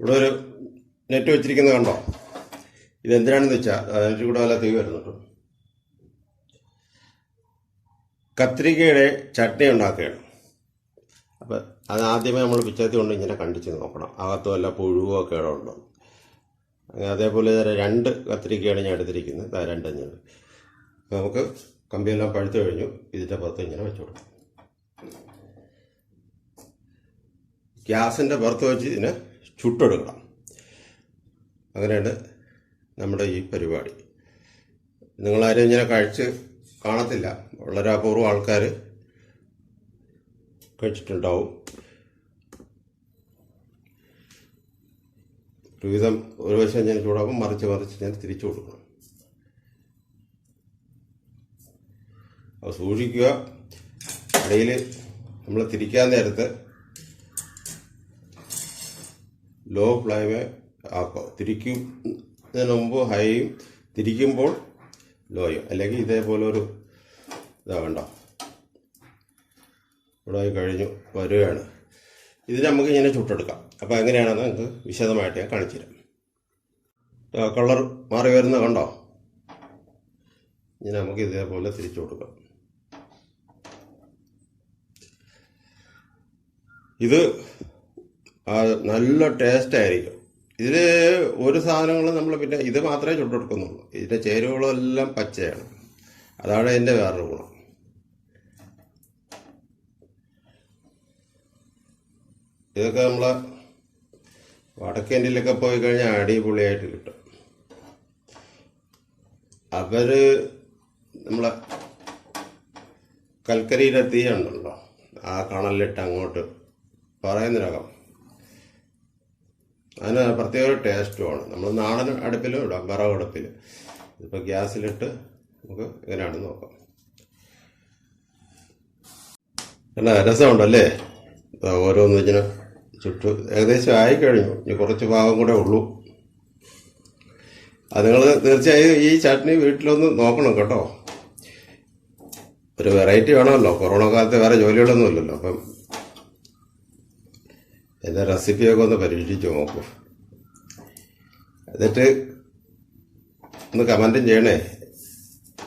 ഇവിടെ ഒരു നെറ്റ് വെച്ചിരിക്കുന്നത് കണ്ടോ? ഇതെന്തിനാണെന്ന് വെച്ചാൽ അതിൻ്റെ കൂടെ നല്ല തീ വരുന്നുണ്ട്. കത്രികയുടെ ചട്നി ഉണ്ടാക്കുകയാണ്. അപ്പം അത് ആദ്യമേ നമ്മൾ പിച്ചത്തി കൊണ്ട് ഇങ്ങനെ കണ്ടിച്ച് നോക്കണം, അകത്തും വല്ല പുഴുവൊക്കെ ഇവിടെ ഉണ്ടോ. അതേപോലെ 2 കത്രികയാണ് ഞാൻ എടുത്തിരിക്കുന്നത്. 2 അഞ്ഞൂറ്. നമുക്ക് കമ്പിയെല്ലാം പഴുത്ത് കഴിഞ്ഞു. ഇതിൻ്റെ പുറത്ത് ഇങ്ങനെ വെച്ചു കൊടുക്കാം. ഗ്യാസിൻ്റെ പുറത്ത് വെച്ച് ഇതിനെ ചുട്ടെടുക്കണം. അങ്ങനെയാണ് നമ്മുടെ ഈ പരിപാടി. നിങ്ങളാരും ഇങ്ങനെ കഴിച്ച് കാണത്തില്ല, വളരെ അപൂർവം ആൾക്കാർ കഴിച്ചിട്ടുണ്ടാവും. ഒരുവിധം ഒരു വശം ഞാൻ ചൂടാകും, മറിച്ച് ഞാൻ തിരിച്ചു കൊടുക്കണം. അത് സൂക്ഷിക്കുക. ഇടയിൽ നമ്മൾ തിരിക്കാൻ നേരത്ത് ലോ ഫ്ലെയിമേ ആക്കുക. തിരിക്കുന്നതിന് മുമ്പ് ഹൈയും തിരിക്കുമ്പോൾ ലോയും, അല്ലെങ്കിൽ ഇതേപോലെ ഒരു ഇതാകണ്ട. ഇവിടെ കഴിഞ്ഞു വരികയാണ്. ഇത് നമുക്ക് ഇങ്ങനെ ചുട്ടെടുക്കാം. അപ്പോൾ എങ്ങനെയാണെന്ന് നമുക്ക് വിശദമായിട്ട് ഞാൻ കാണിച്ചു തരാം. കളർ മാറി വരുന്ന കണ്ടോ? ഇനി നമുക്ക് ഇതേപോലെ തിരിച്ചു കൊടുക്കാം. ഇത് നല്ല ടേസ്റ്റ് ആയിരിക്കും. ഇതിൽ ഒരു സാധനങ്ങളും നമ്മൾ പിന്നെ ഇത് മാത്രമേ ചുട്ടെടുക്കുന്നുള്ളൂ. ഇതിൻ്റെ ചേരുവകളെല്ലാം പച്ചയാണ്. അതാണ് ഇതിൻ്റെ വേറൊരു ഗുണം. ഇതൊക്കെ നമ്മളെ വടക്കേന്ത്യയിലൊക്കെ പോയി കഴിഞ്ഞാൽ അടിപൊളിയായിട്ട് കിട്ടും. അവർ നമ്മളെ കൽക്കരിയിലെ തീ ഉണ്ടല്ലോ, ആ കണലിലിട്ട് അങ്ങോട്ട് പറയുന്നതിനകം അതിന് പ്രത്യേക ടേസ്റ്റുമാണ്. നമ്മൾ നാടൻ അടുപ്പിലും ഇടാം, വിറക് അടുപ്പിൽ. ഇതിപ്പോൾ ഗ്യാസിലിട്ട് നമുക്ക് എങ്ങനെയാണെന്ന് നോക്കാം. നല്ല രസമുണ്ടല്ലേ? ഓരോന്ന് ഇങ്ങനെ ചുട്ടു ഏകദേശം ആയിക്കഴിഞ്ഞു. ഇനി കുറച്ച് ഭാഗം കൂടെ ഉള്ളൂ. അത് നിങ്ങൾ തീർച്ചയായും ഈ ചട്നി വീട്ടിലൊന്ന് നോക്കണം കേട്ടോ. ഒരു വെറൈറ്റി വേണമല്ലോ. കൊറോണ കാലത്ത് വേറെ ജോലികളൊന്നും ഇല്ലല്ലോ. അപ്പം എൻ്റെ റെസിപ്പിയൊക്കെ ഒന്ന് പരീക്ഷിച്ച് നോക്കൂ. എന്നിട്ട് ഒന്ന് കമൻറ്റും ചെയ്യണേ,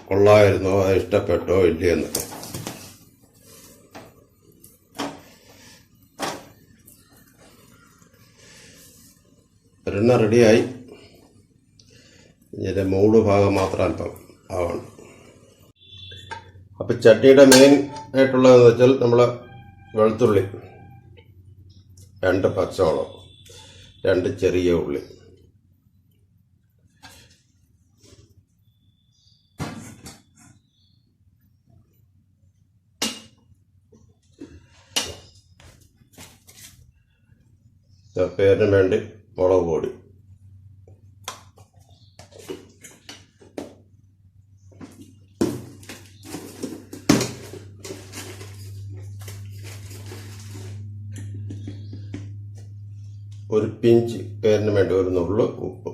കൊള്ളാമായിരുന്നോ, ഇഷ്ടപ്പെട്ടോ ഇല്ലയോ എന്നൊക്കെ. ഒരെണ്ണം റെഡിയായി. ഇതിൻ്റെ മൂട് ഭാഗം മാത്രം അല്പം ആവണം. അപ്പം ചട്നിയുടെ മെയിൻ ആയിട്ടുള്ളതെന്ന് വെച്ചാൽ നമ്മൾ വെളുത്തുള്ളി, 2 പച്ചമുളക്, 2 ചെറിയ ഉള്ളി, പേരിന് വേണ്ടി മുളക് പൊടി, ഒരു പിഞ്ച് പേരിന് വേണ്ടി ഒരു നുള്ളു ഉപ്പ്.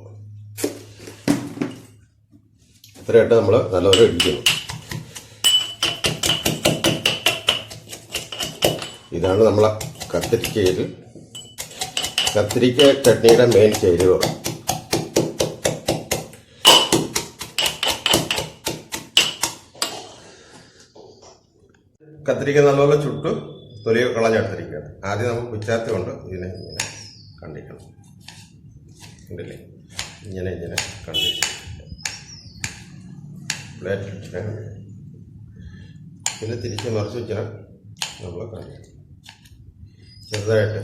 ഇത്രയായിട്ട് നമ്മൾ നല്ലപോലെ ഇടിക്കുന്നു. ഇതാണ് നമ്മളെ കത്തിരിക്ക ചട്നിയുടെ മെയിൻ ചേരുവ. കത്തിരിക്ക നല്ലപോലെ ചുട്ട് തൊലിയൊക്കെ കളഞ്ഞെടുത്തിരിക്കുകയാണ്. ആദ്യം നമുക്ക് പിച്ചാത്തി കൊണ്ട് ഇതിനെ ഇങ്ങനെ കണ്ടിക്കണം. ഉണ്ടല്ലേ? ഇങ്ങനെ കണ്ടിട്ട് പ്ലേറ്റിലിട്ട് പിന്നെ തിരിച്ച് മറിച്ച് വെച്ചാൽ നമ്മൾ കണ്ടിട്ട് ചെറുതായിട്ട്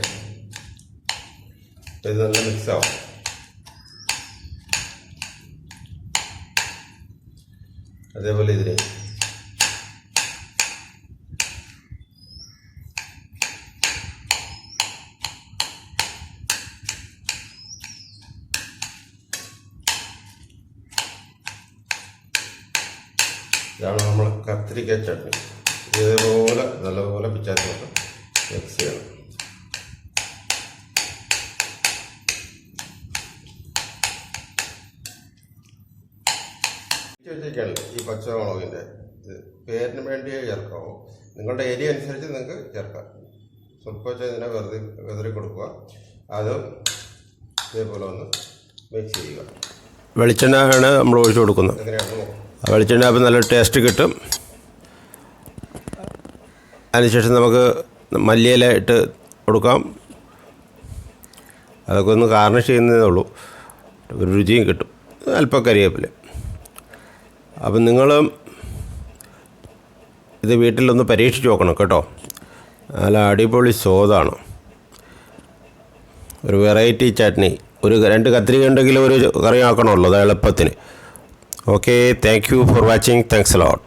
ഇത് നല്ല മിക്സാവും. അതേപോലെ ഇതിനെ ഇതാണ് നമ്മൾ കത്തിരിക്ക ചട്നി. ഇതേപോലെ നല്ലപോലെ പിച്ചാത്തി കൊണ്ട് മിക്സ് ചെയ്യണം. വെച്ചേക്കാണ് ഈ പച്ചമുളകിൻ്റെ. ഇത് പേരിന് വേണ്ടിയേ ചേർക്കാവൂ. നിങ്ങളുടെ ഏരിയ അനുസരിച്ച് നിങ്ങൾക്ക് ചേർക്കാം. സ്വല്പം ഇതിനെ വെറുതെ കൊടുക്കുക. അത് ഇതേപോലെ ഒന്ന് മിക്സ് ചെയ്യുക. വെളിച്ചെണ്ണയാണ് നമ്മൾ ഒഴിച്ചു കൊടുക്കുന്നത്. വെളിച്ചെണ്ണ അപ്പോൾ നല്ല ടേസ്റ്റ് കിട്ടും. അതിനുശേഷം നമുക്ക് മല്ലിയില ഇട്ട് കൊടുക്കാം. അതൊക്കെ ഒന്ന് ഗാർണിഷ് ചെയ്യുന്നതേ ഉള്ളൂ, ഒരു രുചിയും കിട്ടും. അല്പം കരിവേപ്പില. അപ്പം നിങ്ങളും ഇത് വീട്ടിലൊന്ന് പരീക്ഷിച്ച് നോക്കണം കേട്ടോ. നല്ല അടിപൊളി സ്വാദാണ്. ഒരു വെറൈറ്റി ചട്നി. ഒരു 2 കത്രിക ഉണ്ടെങ്കിൽ ഒരു കറി ആക്കണമല്ലോ, അത് എളുപ്പത്തിന്. Okay, thank you for watching. Thanks a lot.